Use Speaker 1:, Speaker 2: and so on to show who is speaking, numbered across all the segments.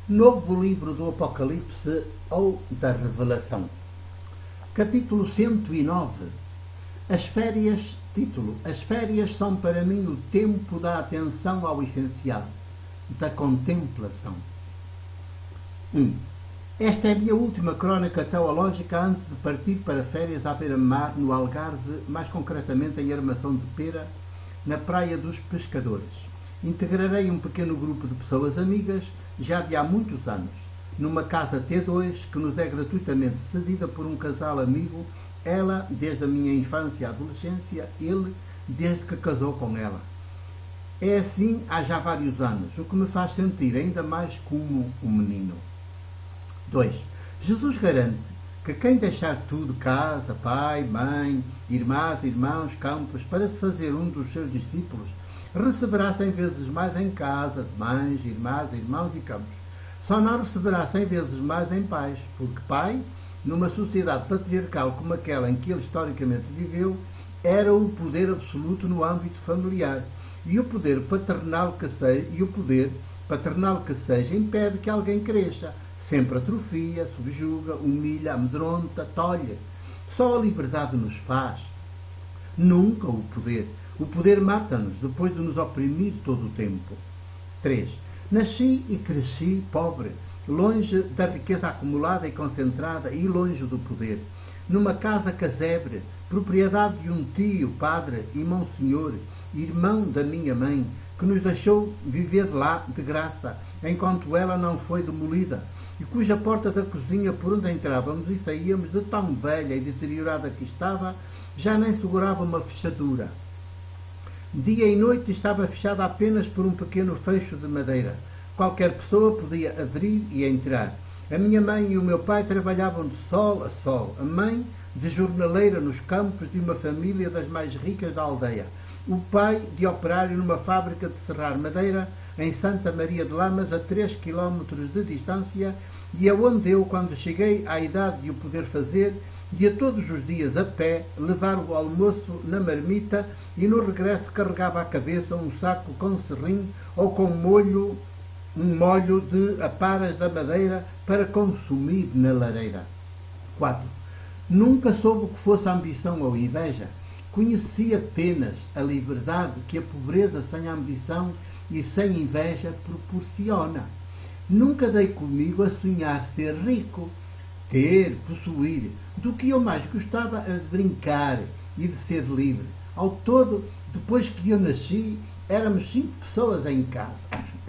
Speaker 1: Novo livro do Apocalipse ou da Revelação. Capítulo 109. As férias, título: As férias são para mim o tempo da atenção ao essencial, da contemplação. 1. Esta é a minha última crónica teológica antes de partir para férias à beira-mar, no Algarve, mais concretamente em Armação de Pera, na Praia dos Pescadores. Integrarei um pequeno grupo de pessoas amigas, já de há muitos anos, numa casa T2 que nos é gratuitamente cedida por um casal amigo, ela desde a minha infância e adolescência, ele desde que casou com ela. É assim há já vários anos, o que me faz sentir ainda mais como um menino. 2. Jesus garante que quem deixar tudo, casa, pai, mãe, irmãs, irmãos, campos, para se fazer um dos seus discípulos, receberá 100 vezes mais em casa, mães, irmãs, irmãos e campos. Só não receberá 100 vezes mais em pais, porque pai, numa sociedade patriarcal como aquela em que ele historicamente viveu, era o poder absoluto no âmbito familiar, e o poder paternal que seja impede que alguém cresça, sempre atrofia, subjuga, humilha, amedronta, tolhe. Só a liberdade nos faz, nunca o poder. O poder mata-nos, depois de nos oprimir todo o tempo. 3. Nasci e cresci pobre, longe da riqueza acumulada e concentrada e longe do poder. Numa casa casebre, propriedade de um tio, padre e monsenhor, irmão da minha mãe, que nos deixou viver lá de graça, enquanto ela não foi demolida, e cuja porta da cozinha por onde entrávamos e saíamos, de tão velha e deteriorada que estava, já nem segurava uma fechadura. Dia e noite estava fechada apenas por um pequeno fecho de madeira. Qualquer pessoa podia abrir e entrar. A minha mãe e o meu pai trabalhavam de sol a sol. A mãe, de jornaleira nos campos de uma família das mais ricas da aldeia. O pai, de operário numa fábrica de serrar madeira em Santa Maria de Lamas, a 3 km de distância, e aonde eu, quando cheguei à idade de o poder fazer, ia todos os dias a pé levar o almoço na marmita e no regresso carregava à cabeça um saco com serrim ou com um molho de aparas da madeira para consumir na lareira. 4. Nunca soube o que fosse ambição ou inveja. Conheci apenas a liberdade que a pobreza sem ambição e sem inveja proporciona. Nunca dei comigo a sonhar ser rico, ter, possuir. Do que eu mais gostava era de brincar e de ser livre. Ao todo, depois que eu nasci, éramos 5 pessoas em casa.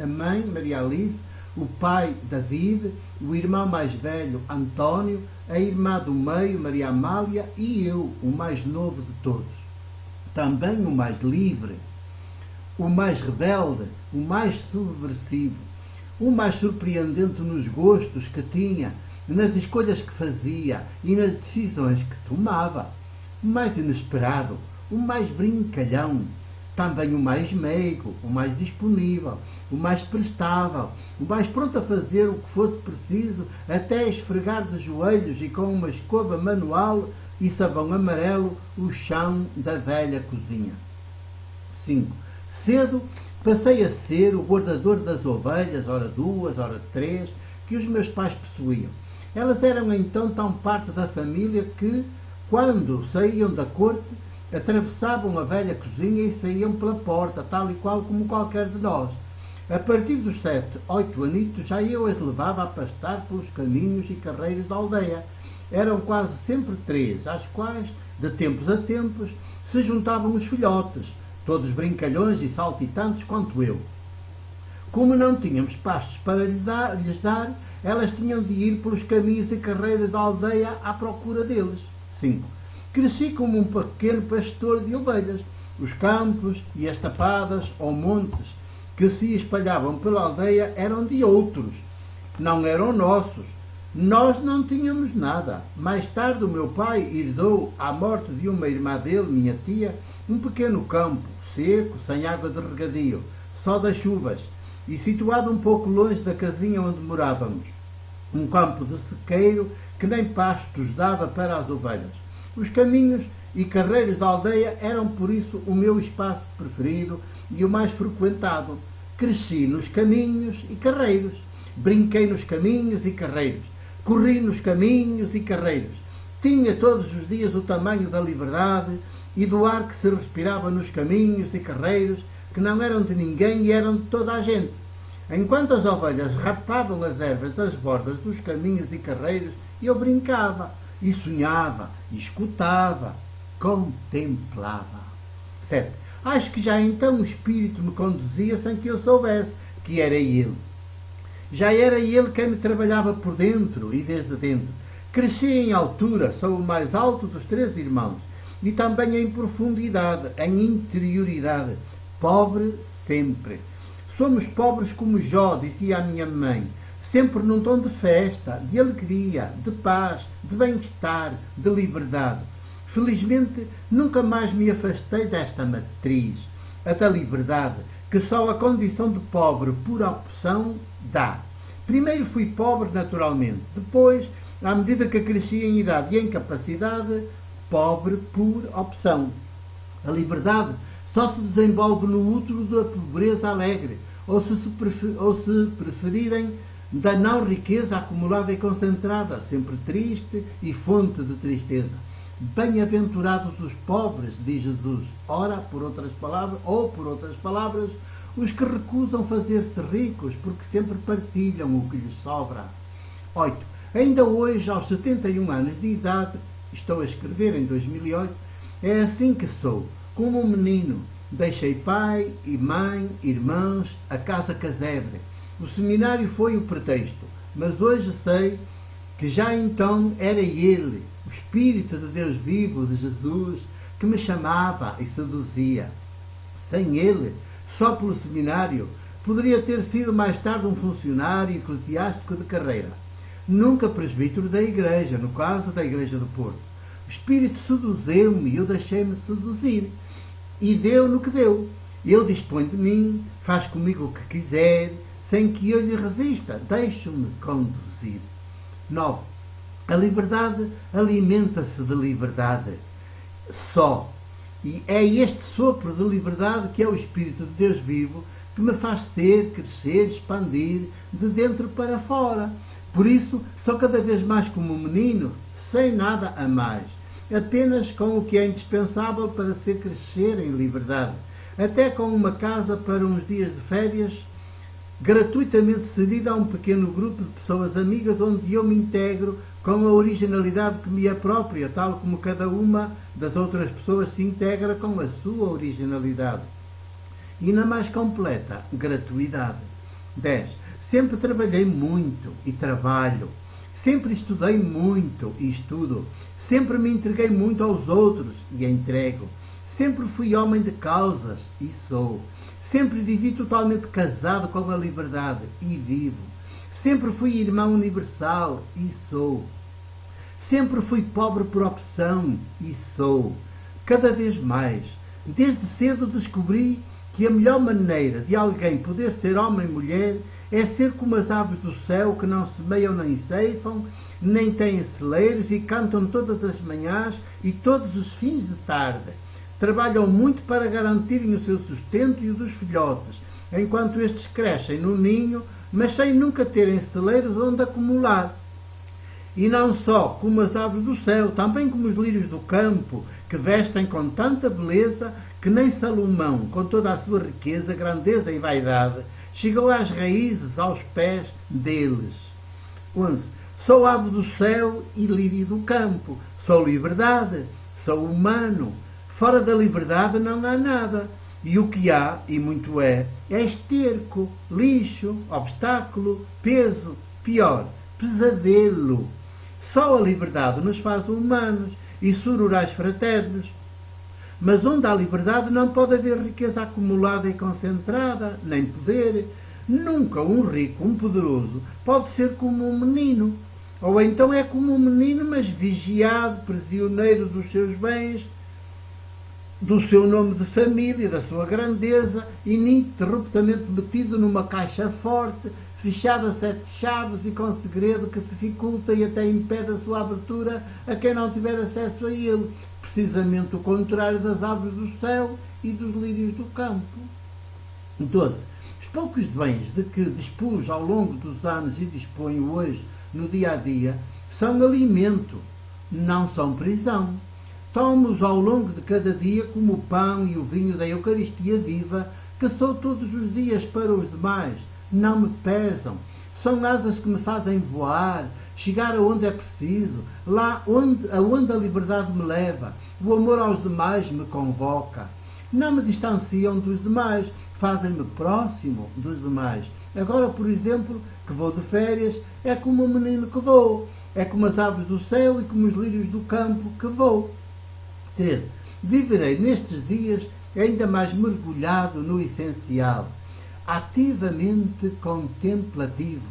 Speaker 1: A mãe, Maria Alice, o pai, David, o irmão mais velho, António, a irmã do meio, Maria Amália, e eu, o mais novo de todos. Também o mais livre, o mais rebelde, o mais subversivo, o mais surpreendente nos gostos que tinha, nas escolhas que fazia e nas decisões que tomava, o mais inesperado, o mais brincalhão, também o mais meigo, o mais disponível, o mais prestável, o mais pronto a fazer o que fosse preciso, até esfregar de joelhos e com uma escova manual e sabão amarelo o chão da velha cozinha. 5. Cedo passei a ser o guardador das ovelhas, ora 2, ora 3, que os meus pais possuíam. Elas eram então tão parte da família que, quando saíam da corte, atravessavam a velha cozinha e saíam pela porta, tal e qual como qualquer de nós. A partir dos 7, 8 anitos, já eu as levava a pastar pelos caminhos e carreiros da aldeia. Eram quase sempre 3, às quais, de tempos a tempos, se juntavam os filhotes, todos brincalhões e saltitantes quanto eu. Como não tínhamos pastos para lhes dar, elas tinham de ir pelos caminhos e carreiras da aldeia à procura deles. 5. Cresci como um pequeno pastor de ovelhas. Os campos e as tapadas ou montes que se espalhavam pela aldeia eram de outros, não eram nossos. Nós não tínhamos nada. Mais tarde o meu pai herdou, à morte de uma irmã dele, minha tia, um pequeno campo, seco, sem água de regadio, só das chuvas, e situado um pouco longe da casinha onde morávamos. Um campo de sequeiro que nem pastos dava para as ovelhas. Os caminhos e carreiros da aldeia eram, por isso, o meu espaço preferido e o mais frequentado. Cresci nos caminhos e carreiros. brinquei nos caminhos e carreiros, corri nos caminhos e carreiros. Tinha todos os dias o tamanho da liberdade e do ar que se respirava nos caminhos e carreiros, que não eram de ninguém e eram de toda a gente. Enquanto as ovelhas rapavam as ervas das bordas dos caminhos e carreiros, eu brincava, e sonhava, e escutava, contemplava. 7. Acho que já então o Espírito me conduzia sem que eu soubesse que era Ele. Já era Ele quem me trabalhava por dentro e desde dentro. Cresci em altura, sou o mais alto dos 3 irmãos, e também em profundidade, em interioridade. Pobre sempre. Somos pobres como Jó, dizia a minha mãe, sempre num tom de festa, de alegria, de paz, de bem-estar, de liberdade. Felizmente, nunca mais me afastei desta matriz, a da liberdade, que só a condição de pobre por opção dá. Primeiro fui pobre naturalmente, depois, à medida que cresci em idade e em capacidade, pobre por opção. A liberdade só se desenvolve no útero da pobreza alegre, ou se preferirem, da não riqueza acumulada e concentrada, sempre triste e fonte de tristeza. Bem-aventurados os pobres, diz Jesus. Ora, por outras palavras, os que recusam fazer-se ricos, porque sempre partilham o que lhes sobra. 8. Ainda hoje, aos 71 anos de idade, estou a escrever em 2008, é assim que sou, como um menino. Deixei pai e mãe, irmãos, a casa casebre. O seminário foi o pretexto, mas hoje sei que já então era Ele, o Espírito de Deus vivo, de Jesus, que me chamava e seduzia. Sem Ele, só pelo seminário, poderia ter sido mais tarde um funcionário eclesiástico de carreira. Nunca presbítero da Igreja, no caso da Igreja do Porto. O Espírito seduziu-me e eu deixei-me seduzir. E deu no que deu. Ele dispõe de mim, faz comigo o que quiser, sem que eu lhe resista. Deixo-me conduzir. 9. A liberdade alimenta-se de liberdade. Só. E é este sopro de liberdade que é o Espírito de Deus vivo que me faz ser, crescer, expandir de dentro para fora. Por isso, sou cada vez mais como um menino, sem nada a mais. Apenas com o que é indispensável para se crescer em liberdade, até com uma casa para uns dias de férias, gratuitamente cedida a um pequeno grupo de pessoas amigas, onde eu me integro com a originalidade que me é própria, tal como cada uma das outras pessoas se integra com a sua originalidade. E na mais completa gratuidade. 10. Sempre trabalhei muito e trabalho. Sempre estudei muito e estudo. Sempre me entreguei muito aos outros e entrego. Sempre fui homem de causas e sou. Sempre vivi totalmente casado com a liberdade e vivo. Sempre fui irmão universal e sou. Sempre fui pobre por opção e sou. Cada vez mais. Desde cedo descobri que a melhor maneira de alguém poder ser homem e mulher é ser como as aves do céu, que não semeiam nem ceifam, nem têm celeiros, e cantam todas as manhãs e todos os fins de tarde. Trabalham muito para garantirem o seu sustento e o dos filhotes, enquanto estes crescem no ninho, mas sem nunca terem celeiros onde acumular. E não só como as aves do céu, também como os lírios do campo, que vestem com tanta beleza que nem Salomão, com toda a sua riqueza, grandeza e vaidade, chegou às raízes, aos pés deles. 11. Sou ave do céu e lírio do campo. Sou liberdade. Sou humano. Fora da liberdade não há nada. E o que há, e muito é esterco, lixo, obstáculo, peso, pior, pesadelo. Só a liberdade nos faz humanos e sururais fraternos. Mas onde há liberdade não pode haver riqueza acumulada e concentrada, nem poder. Nunca um rico, um poderoso, pode ser como um menino. Ou então é como um menino, mas vigiado, prisioneiro dos seus bens, do seu nome de família, da sua grandeza, ininterruptamente metido numa caixa forte, fechada a 7 chaves e com segredo que dificulta e até impede a sua abertura a quem não tiver acesso a ele. Precisamente o contrário das aves do céu e dos lírios do campo. 12. poucos bens de que dispus ao longo dos anos e disponho hoje no dia a dia são alimento, não são prisão. Tomo-os ao longo de cada dia como o pão e o vinho da Eucaristia viva, que sou todos os dias para os demais. Não me pesam. São asas que me fazem voar, chegar aonde é preciso, lá aonde a liberdade me leva. O amor aos demais me convoca. Não me distanciam dos demais, fazem-me próximo dos demais. Agora, por exemplo, que vou de férias, é como um menino que vou. É como as aves do céu e como os lírios do campo que vou. 13. Viverei nestes dias ainda mais mergulhado no essencial, ativamente contemplativo.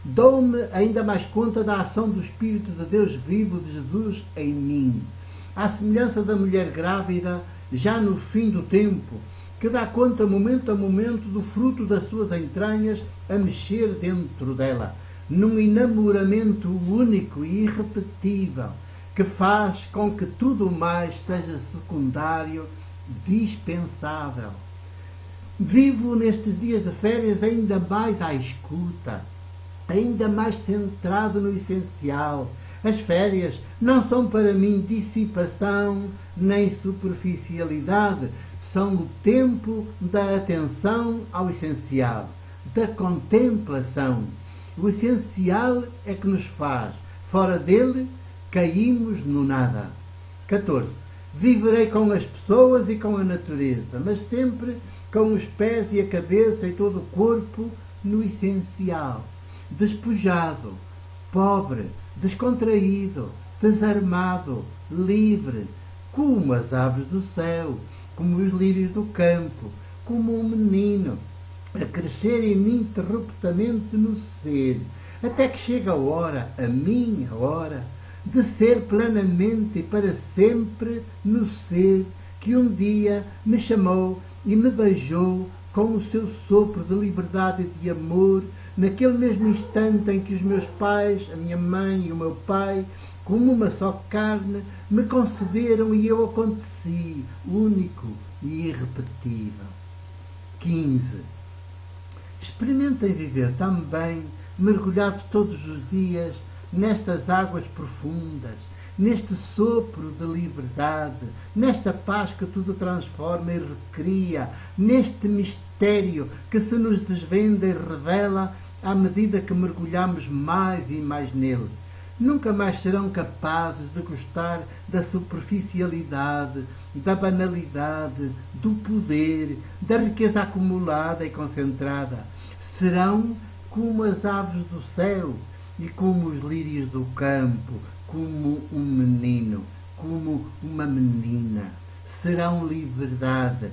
Speaker 1: Dou-me ainda mais conta da ação do Espírito de Deus vivo de Jesus em mim. À semelhança da mulher grávida, já no fim do tempo, que dá conta momento a momento do fruto das suas entranhas a mexer dentro dela, num enamoramento único e irrepetível, que faz com que tudo mais seja secundário, dispensável. Vivo nestes dias de férias ainda mais à escuta, ainda mais centrado no essencial. As férias não são para mim dissipação nem superficialidade, são o tempo da atenção ao essencial, da contemplação. O essencial é que nos faz, fora dele, caímos no nada. 14. Viverei com as pessoas e com a natureza, mas sempre com os pés e a cabeça e todo o corpo no essencial. Despojado, pobre, descontraído, desarmado, livre, como as aves do céu, como os lírios do campo, como um menino, a crescer ininterruptamente no ser, até que chega a hora, a minha hora, de ser plenamente e para sempre no ser que um dia me chamou e me beijou com o seu sopro de liberdade e de amor, naquele mesmo instante em que os meus pais, a minha mãe e o meu pai, como uma só carne, me conceberam e eu aconteci, único e irrepetível. 15. Experimentem viver também, mergulhados todos os dias nestas águas profundas, neste sopro de liberdade, nesta paz que tudo transforma e recria, neste mistério que se nos desvenda e revela à medida que mergulhamos mais e mais nele. Nunca mais serão capazes de gostar da superficialidade, da banalidade, do poder, da riqueza acumulada e concentrada. Serão como as aves do céu e como os lírios do campo, como um menino, como uma menina. Serão liberdade.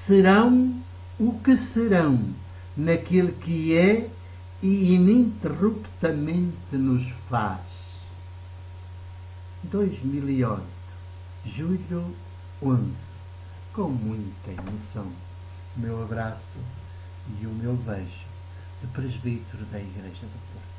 Speaker 1: Serão o que serão naquele que é e ininterruptamente nos faz. 2008, julho 11. Com muita emoção, o meu abraço e o meu beijo de presbítero da Igreja do Porto.